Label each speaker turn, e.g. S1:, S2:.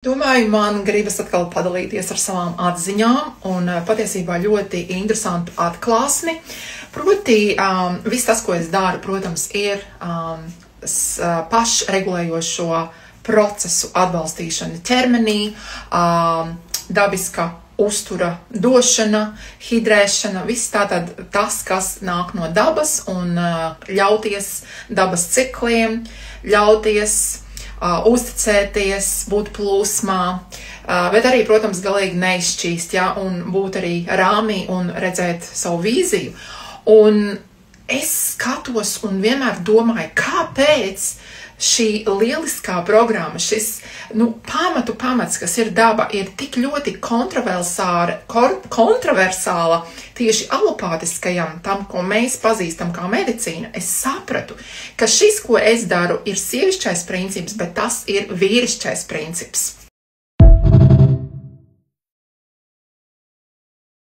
S1: Domāju, man gribas atkal padalīties ar savām atziņām un patiesībā ļoti interesantu atklāsmi. Proti, viss tas, ko es daru, protams, ir pašregulējošo procesu atbalstīšana ķermenī, dabiska uztura došana, hidrēšana, viss tātad tas, kas nāk no dabas un ļauties dabas cikliem, ļauties uzticēties, būt plūsmā, bet arī, protams, galīgi neizšķīst, ja, un būt arī rāmī un redzēt savu vīziju. Un es skatos un vienmēr domāju, kāpēc šī lieliskā programma, šis pamats, kas ir daba, ir tik ļoti kontroversāla tieši alopātiskajam, tam, ko mēs pazīstam kā medicīna. Es sapratu, ka šis, ko es daru, ir sievišķais princips, bet tas ir vīrišķais princips.